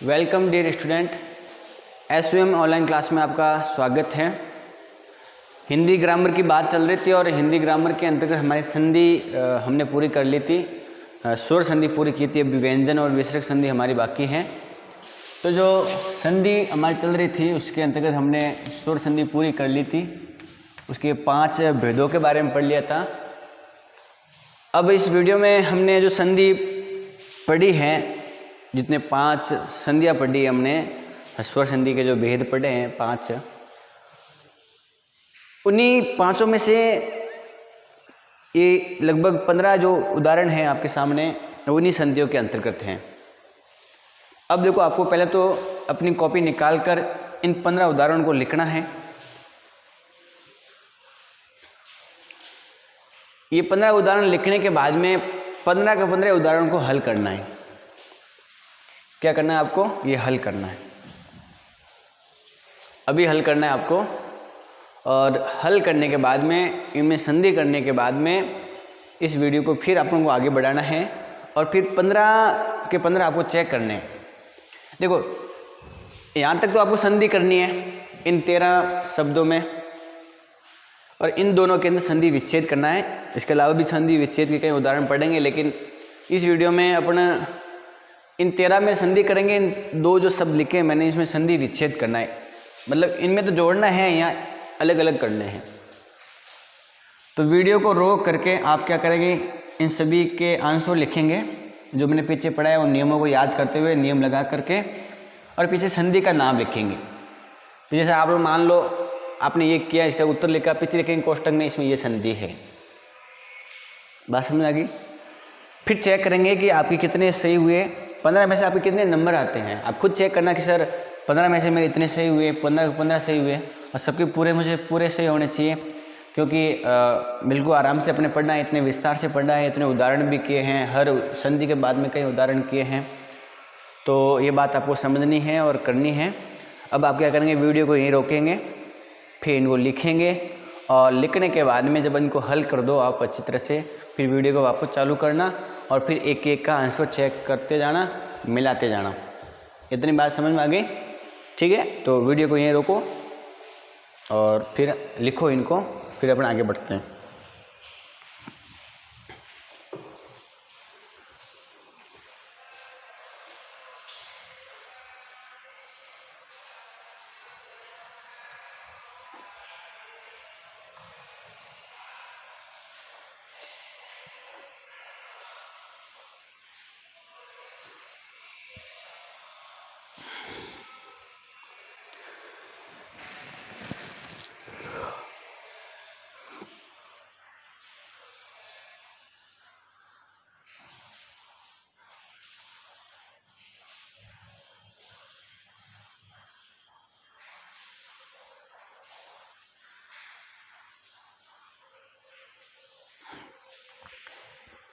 Welcome dear student, SVM online class में आपका स्वागत है। हिंदी ग्रामर की बात चल रही थी और हिंदी ग्रामर के अंतर्गत हमारी संधि हमने पूरी कर ली थी, स्वर संधि पूरी की थी। अभी व्यंजन और विसर्ग संधि हमारी बाकी है। तो जो संधि हमारी चल रही थी उसके अंतर्गत हमने स्वर संधि पूरी कर ली थी, उसके 5 भेदों के बारे में पढ़ लिया था। अब इस वीडियो में हमने जो संधि पढ़ी है, जितने 5 संधियाँ पढ़ी है हमने, स्वर संधि के जो भेद पढ़े हैं 5, उन्हीं 5 में से ये लगभग 15 जो उदाहरण हैं आपके सामने, उन्हीं संधियों के अंतर्गत हैं। अब देखो, आपको पहले तो अपनी कॉपी निकाल कर इन 15 उदाहरणों को लिखना है। ये 15 उदाहरण लिखने के बाद में 15 के 15 उदाहरणों को हल करना है। क्या करना है आपको? ये हल करना है, अभी हल करना है आपको। और हल करने के बाद में, इनमें संधि करने के बाद में, इस वीडियो को फिर आप लोगों को आगे बढ़ाना है और फिर 15 के 15 आपको चेक करने हैं। देखो, यहाँ तक तो आपको संधि करनी है इन 13 शब्दों में, और इन दोनों के अंदर संधि विच्छेद करना है। इसके अलावा भी संधि विच्छेद के कई उदाहरण पढ़ेंगे, लेकिन इस वीडियो में अपन इन 13 में संधि करेंगे। इन 2 जो शब्द लिखे हैं मैंने, इसमें संधि विच्छेद करना है, मतलब इनमें तो जोड़ना है, यहाँ अलग अलग करने हैं। तो वीडियो को रोक करके आप क्या करेंगे, इन सभी के आंसर लिखेंगे जो मैंने पीछे पढ़ा है, उन नियमों को याद करते हुए, नियम लगा करके, और पीछे संधि का नाम लिखेंगे। तो जैसे आप लोग मान लो आपने ये किया, इसका उत्तर लिखा, पीछे लिखेंगे कोष्टक में इसमें ये संधि है। बात समझ आ गई? फिर चेक करेंगे कि आपके कितने सही हुए, 15 में से आपके कितने नंबर आते हैं। आप खुद चेक करना कि सर 15 में से मेरे इतने सही हुए, 15 सही हुए, और सबके मुझे पूरे सही होने चाहिए, क्योंकि बिल्कुल आराम से अपने पढ़ना है, इतने विस्तार से पढ़ना है, इतने उदाहरण भी किए हैं, हर संधि के बाद में कई उदाहरण किए हैं। तो ये बात आपको समझनी है और करनी है। अब आप क्या करेंगे, वीडियो को यहीं रोकेंगे, फिर इनको लिखेंगे, और लिखने के बाद में जब इनको हल कर दो आप अच्छी तरह से, फिर वीडियो को वापस चालू करना और फिर एक एक का आंसर चेक करते जाना, मिलाते जाना। इतनी बात समझ में आ गई? ठीक है, तो वीडियो को यहीं रोको और फिर लिखो इनको, फिर अपन आगे बढ़ते हैं।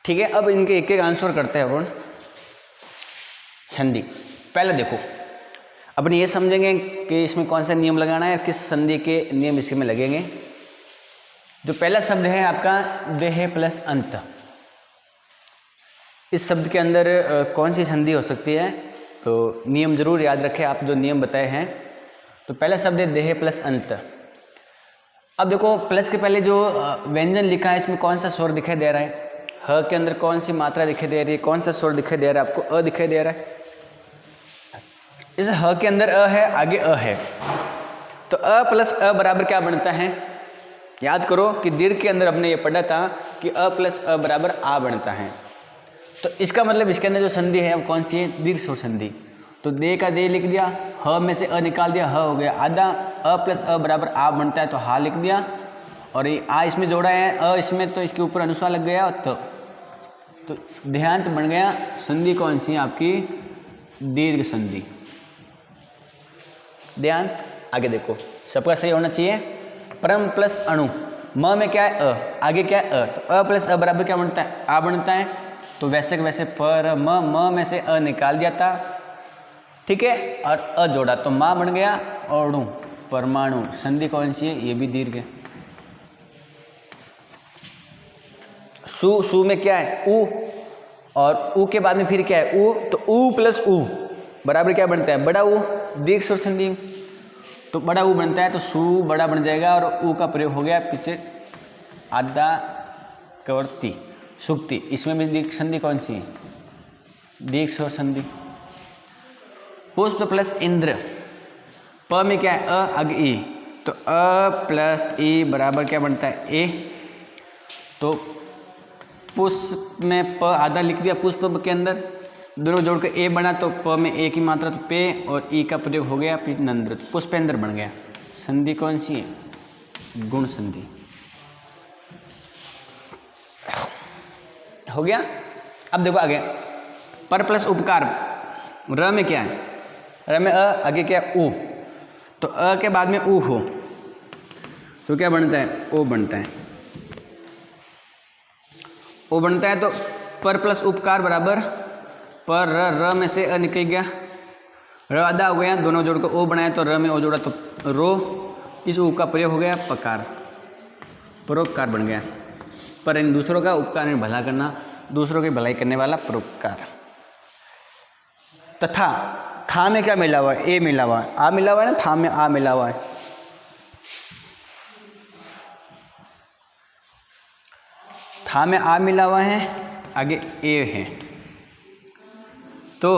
ठीक है, अब इनके एक एक आंसर करते हैं अपन। संधि पहले देखो, अपन ये समझेंगे कि इसमें कौन सा नियम लगाना है, किस संधि के नियम इसी में लगेंगे। जो पहला शब्द है आपका देह प्लस अंत, इस शब्द के अंदर कौन सी संधि हो सकती है, तो नियम जरूर याद रखें आप जो नियम बताए हैं। तो पहला शब्द है देह प्लस अंत। अब देखो, प्लस के पहले जो व्यंजन लिखा है, इसमें कौन सा स्वर दिखाई दे रहा है, ह के अंदर कौन सी मात्रा दिखाई दे रही है, कौन सा स्वर दिखाई दे रहा है आपको? अ दिखाई दे रहा है। इस ह के अंदर अ है, आगे अ है, तो अ प्लस अ बराबर क्या बनता है? याद करो कि दीर्घ के अंदर हमने ये पढ़ा था कि अ प्लस अ बराबर आ बनता है। तो इसका मतलब इसके अंदर जो संधि है वो कौन सी है? दीर्घ स्वर संधि। तो दे का दे लिख दिया, ह में से अ निकाल दिया, ह हो गया आधा, अ प्लस अ बराबर आ बनता है, तो हा लिख दिया, और ये आ इसमें जोड़ा है, अ इसमें, तो इसके ऊपर अनुस्वार लग गया, तो देहांत बन गया। संधि कौन सी है आपकी? दीर्घ संधि। देहांत। आगे देखो, सबका सही होना चाहिए। परम प्लस अणु, म में क्या है? अ, आगे क्या है? अ, तो अ प्लस अ बराबर क्या बनता है? आ बनता है। तो वैसे के वैसे पर म में से अ निकाल दिया था, ठीक है, और अ जोड़ा तो माँ बन गया। अणु, परमाणु। संधि कौन सी है? ये भी दीर्घ है। सु में क्या है? उ, और ऊ के बाद में फिर क्या है? ऊ, तो ऊ प्लस ऊ, बराबर क्या बनता है, बड़ा ऊ, दीर्घ स्वर संधि, तो बड़ा ऊ बनता है तो सु बड़ा बन जाएगा और ऊ का प्रयोग हो गया पीछे आधा कवर्ती सुक्ति। इसमें भी दीर्घ संधि कौन सी है, दीर्घ स्वर संधि। पुष्प प्लस इंद्र, प में क्या है अ आगे ई, तो अ प्लस ई बराबर क्या बनता है ए। तो पुष्प में प आधा लिख दिया पुष्प के अंदर, दोनों जोड़कर ए बना तो प में ए की मात्रा तो पे और ई का प्रयोग हो गया नंद्र, पुष्पेंद्र बन गया। संधि कौन सी है, गुण संधि। हो गया। अब देखो आगे, पर प्लस उपकार, र में क्या है, र में अ आगे क्या है ऊ, तो अ के बाद में ऊ हो तो क्या बनता है, ओ बनता है। ओ बनता है तो पर प्लस उपकार बराबर पर र में से अ निकल गया, र आधा हो गया, दोनों जोड़कर ओ बनाया तो र में ओ जोड़ा तो रो, इस ऊ का प्रयोग हो गया पकार, परोपकार बन गया। पर इन दूसरों का उपकार में भला करना, दूसरों की भलाई करने वाला परोपकार। तथा था में क्या मिला हुआ है, ए मिला हुआ है, आ मिला हुआ है ना, था में आ मिला हुआ है। था में आ मिला हुआ है, आगे ए है, तो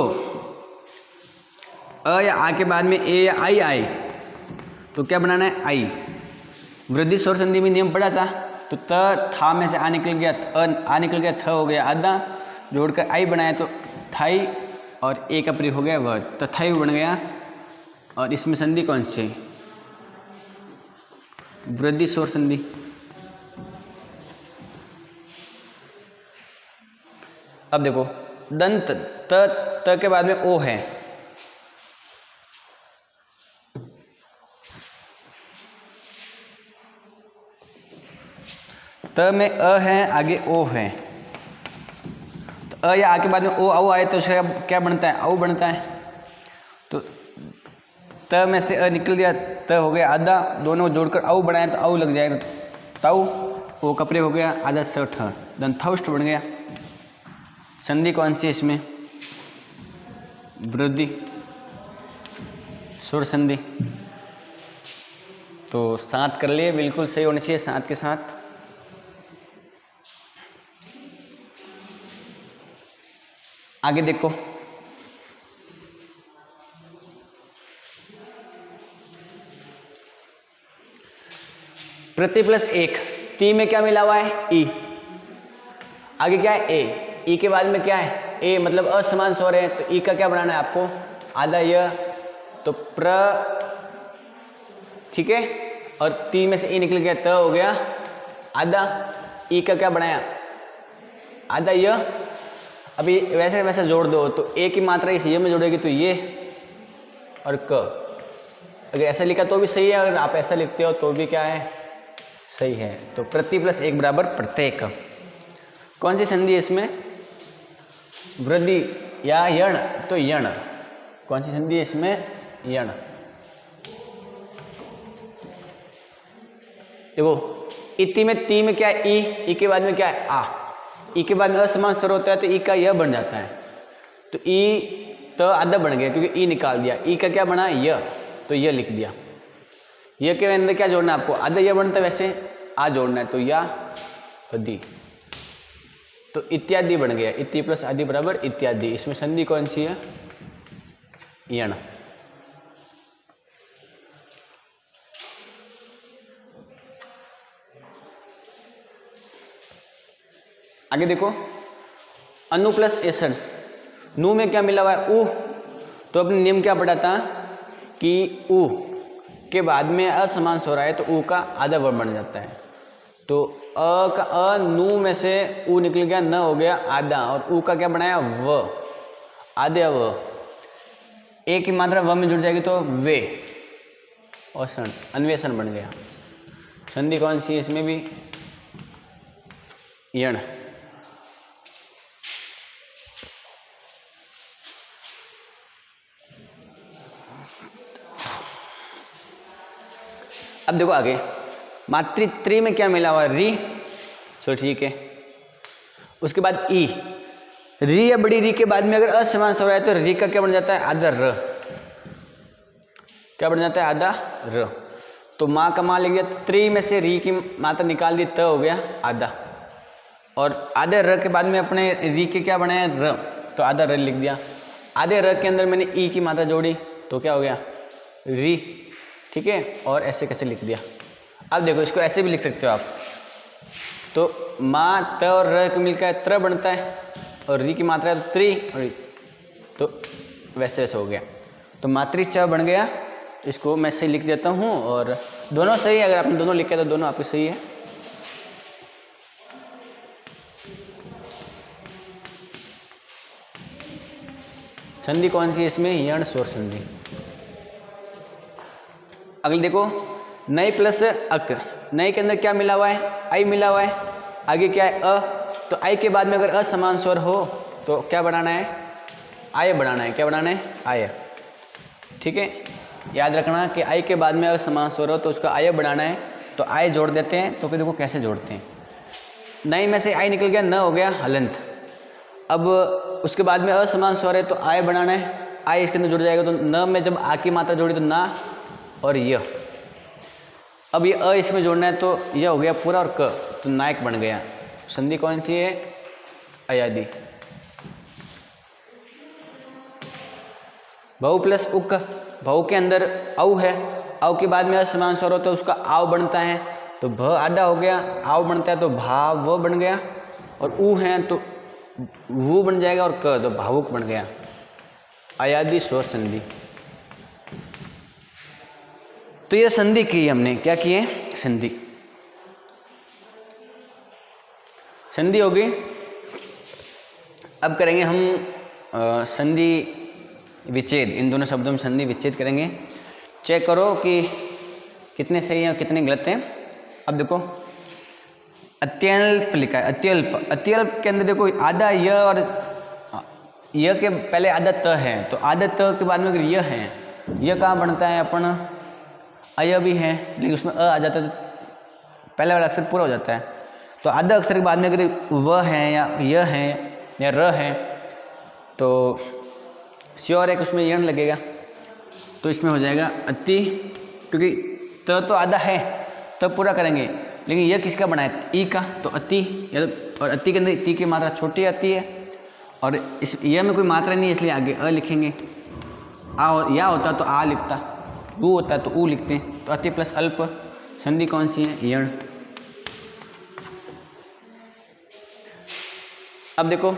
अ या आ के बाद में ए या आई आए तो क्या बनाना है आई। वृद्धि स्वर संधि में नियम पड़ा था, तो त था में से आ निकल गया, आ निकल गया, थ हो गया आधा, जोड़कर आई बनाया तो थाई और ए का प्रयोग हो गया व, तथाई बन गया। और इसमें संधि कौन सी है, वृद्धि स्वर संधि। अब देखो दंत त के बाद में ओ है, त में अ है आगे ओ है, तो अ या आ के बाद में ओ औ आए तो उसका क्या बनता है, औ बनता है। तो त में से अ निकल गया, त हो गया आधा, दोनों जोड़कर औ बनाए तो औ लग जाएगा, ताऊ ओ का प्रयोग हो गया आधा स ठ, दंथौष्ठ बन गया। संधि कौन सी इसमें, वृद्धि सुर संधि। तो साथ कर लिए, बिल्कुल सही होनी चाहिए साथ के साथ। आगे देखो, प्रति प्लस एक, ती में क्या मिला हुआ है ई, आगे क्या है ए, ई के बाद में क्या है ए, मतलब असमान स्वर है, तो ई का क्या बनाना है आपको आधा य, तो प्र, ठीक है, और ती में से ई निकल गया त हो गया आधा, ई का क्या बनाया आधा य। अभी वैसे वैसे जोड़ दो तो ए की मात्रा इस ये में जोड़ेगी तो ये और क, अगर ऐसा लिखा तो भी सही है, अगर आप ऐसा लिखते हो तो भी क्या है सही है। तो प्रति प्लस एक बराबर प्रत्येक। कौन सी संधि है इसमें, वृद्धि या यण, तो यण। कौन सी संधि है इसमें, यण। देखो इति में ती में क्या है ई के बाद में क्या है आ, ई के बाद में असमान स्वर होता है तो ई का यह बन जाता है, तो ई तो आधा बन गया क्योंकि ई निकाल दिया, ई का क्या बना य, तो यह लिख दिया। यह के अंदर क्या जोड़ना है आपको, आधा यह बनता है वैसे आ जोड़ना है, तो या आदि, तो इत्यादि बन गया, इति प्लस आदि बराबर इत्यादि। इसमें संधि कौन सी है, यण। आगे देखो, अनु प्लस एसन, नु में क्या मिला हुआ है ऊ, तो अपने नियम क्या पढ़ा था कि ऊ के बाद में असमान स्वर आए तो ऊ का आधा वर्ण बन जाता है। तो अ का अ, नु में से ऊ निकल गया, न हो गया आधा, और ऊ का क्या बनाया व, आधे व, ए की मात्रा व में जुड़ जाएगी तो वे, और सन अन्वेषण बन गया। संधि कौन सी इसमें भी, यण। अब देखो आगे, मातृत्री में क्या मिला हुआ री, चलो ठीक है। उसके बाद ई, री या बड़ी री के बाद में अगर असमान स्वर आए तो री का क्या बन जाता है, आधा र। क्या बन जाता है, आधा र। तो माँ का माँ लिख दिया, त्रि में से री की मात्रा निकाल दी, त हो गया आधा, और आधे र के बाद में अपने री के क्या बनाया, र, तो आधा र लिख दिया। आधे र के अंदर मैंने ई की मात्रा जोड़ी तो क्या हो गया, री। ठीक है, और ऐसे कैसे लिख दिया। अब देखो इसको ऐसे भी लिख सकते हो आप, तो माँ त और र को मिलकर त्र बनता है, और री की मात्रा है तो त्रि, और तो वैसे वैसे हो गया। तो मातृ च बन गया। इसको मैं सही लिख देता हूँ, और दोनों सही है, अगर आपने दोनों लिखे तो दोनों आपके सही है। संधि कौन सी है इसमें, यण स्वर संधि। अगले देखो, नई प्लस अक। नई के अंदर क्या मिला हुआ है, आई मिला हुआ है, आगे क्या है, अ। तो आई के बाद में अगर असमान स्वर हो तो क्या बनाना है, आय बनाना है। क्या बनाना है, आय। ठीक है, याद रखना कि आई के बाद में अगर समान स्वर हो तो उसका आय बढ़ाना है, तो आय जोड़ देते हैं। तो फिर देखो कैसे जोड़ते हैं। नई में से आई निकल गया, न हो गया हलंत। अब उसके बाद में असमान स्वर है तो आय बढ़ाना है, आय इसके अंदर जुड़ जाएगा। तो न में जब आ की मात्रा जोड़ी तो ना और य। अब ये अ इसमें जोड़ना है तो यह हो गया पूरा, और क तो नायक बन गया। संधि कौन सी है, अयादि। बहु प्लस उक। बहु के अंदर औ है, औ के बाद में असमान स्वर हो तो उसका आव बनता है, तो भ आधा हो गया, आव बनता है तो भाव व बन गया, और ऊ है तो वो बन जाएगा, और क तो भावुक बन गया। अयादि स्वर संधि। तो ये संधि की हमने, क्या किए, संधि। संधि होगी। अब करेंगे हम संधि विच्छेद। इन दोनों शब्दों में संधि विच्छेद करेंगे। चेक करो कि कितने सही हैं और कितने गलत हैं। अब देखो, अत्यल्प लिखा है, अत्यल्प। अत्यल्प के अंदर देखो आधा य और य के पहले आधा त है, तो आधा त के बाद में अगर य है, य कहाँ बनता है, अपन अय भी है लेकिन उसमें अ आ जाता है तो पहले वाला अक्षर पूरा हो जाता है। तो आधा अक्षर के बाद में अगर व है या य है या र है तो श्योर है कि उसमें यण लगेगा, तो इसमें हो जाएगा अति, क्योंकि त तो आधा है तब पूरा करेंगे, लेकिन यह किसका बना है, ई का, तो अति। और अति के अंदर ती की मात्रा छोटी आती है, और इस यह में कोई मात्रा नहीं है इसलिए आगे अ लिखेंगे। या होता तो आ लिखता, ऊ होता तो ऊ लिखते हैं। तो अति प्लस अल्प। संधि कौन सी है, यण। अब देखो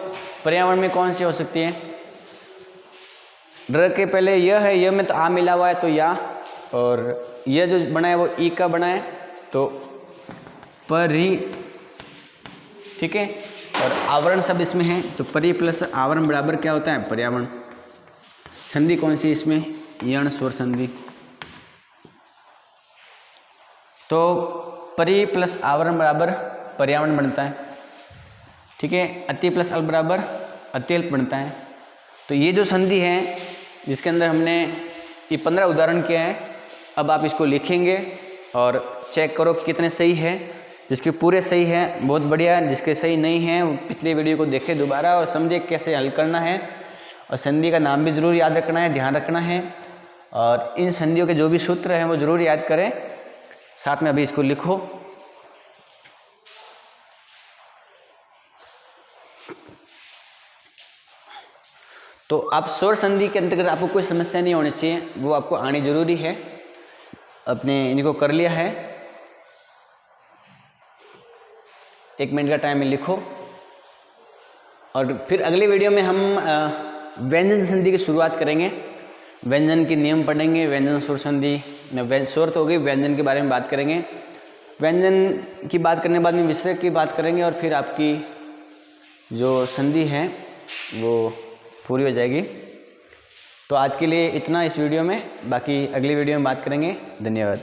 पर्यावरण में कौन सी हो सकती है, ड्र के पहले यह है, यह में तो आ मिला हुआ है तो या, और यह जो बना है वो ई का बना है तो परि। ठीक है, और आवरण शब्द इसमें है तो परि प्लस आवरण बराबर क्या होता है, पर्यावरण। संधि कौन सी इसमें, यण स्वर संधि। तो परि प्लस आवरण बराबर पर्यावरण बनता है। ठीक है, अति प्लस अल्प बराबर अत्यल्प बनता है। तो ये जो संधि है जिसके अंदर हमने ये 15 उदाहरण किए हैं, अब आप इसको लिखेंगे और चेक करो कि कितने सही है। जिसके पूरे सही हैं बहुत बढ़िया, जिसके सही नहीं हैं वो पिछले वीडियो को देखें दोबारा और समझे कैसे हल करना है। और संधि का नाम भी ज़रूर याद रखना है, ध्यान रखना है, और इन संधियों के जो भी सूत्र हैं वो ज़रूर याद करें। साथ में अभी इसको लिखो। तो आप स्वर संधि के अंतर्गत आपको कोई समस्या नहीं होनी चाहिए, वो आपको आनी जरूरी है। अपने इनको कर लिया है, 1 मिनट का टाइम में लिखो। और फिर अगले वीडियो में हम व्यंजन संधि की शुरुआत करेंगे। व्यंजन के नियम पढ़ेंगे, व्यंजन स्वर संधि, स्वर तो होगी, व्यंजन के बारे में बात करेंगे। व्यंजन की बात करने के बाद में विषय की बात करेंगे, और फिर आपकी जो संधि है वो पूरी हो जाएगी। तो आज के लिए इतना इस वीडियो में, बाकी अगली वीडियो में बात करेंगे। धन्यवाद।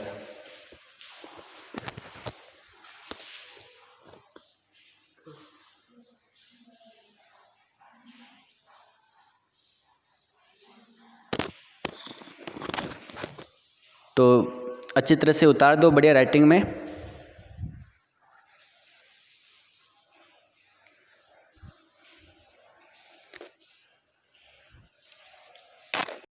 तो अच्छी तरह से उतार दो, बढ़िया राइटिंग में।